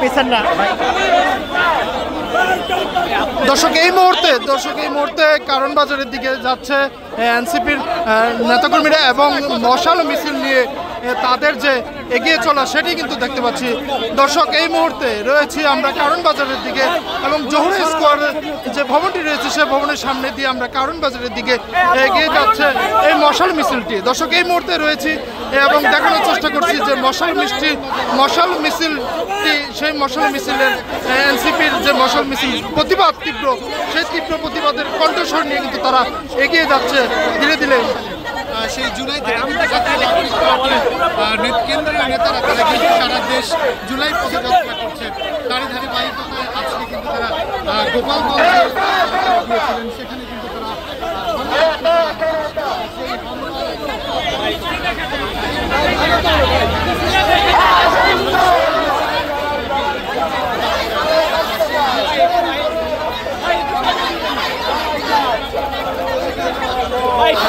নিছেন না। দর্শক এই মুহূর্তে কারণ বাজারের দিকে যাচ্ছে এনসিপির নেতাকর্মীরা এবং মশাল মিছিল নিয়ে তাদের যে এগিয়ে চলা সেটি কিন্তু দেখতে পাচ্ছি। দর্শক এই মুহূর্তে রয়েছি আমরা কারণ বাজারের দিকে এবং জহুরি স্কোয়ারের যে ভবনটি রয়েছে সেই ভবনের সামনে দিয়ে আমরা কারণ বাজারের দিকে এগিয়ে যাচ্ছে এই মশাল মিছিলটি। দর্শক এই মুহূর্তে রয়েছি এবং দেখানোর চেষ্টা করছি যে মশাল মিছিলটি সেই মশাল মিছিলের এনসিপির যে মশাল মিছিল প্রতিবাদ তীব্র, সেই তীব্র প্রতিবাদের কণ্ঠস্বর নিয়ে কিন্তু তারা এগিয়ে যাচ্ছে ধীরে ধীরে। সেই জুলাই থেকে কেন্দ্রীয় নেতারা তারা কিন্তু সারা দেশ জুলাই পদযাত্রা করছেন। তারই ধারাবাহিকতায় আজকে কিন্তু তারা গোপালগঞ্জে গিয়েছিলেন, সেখানে কিন্তু ভাই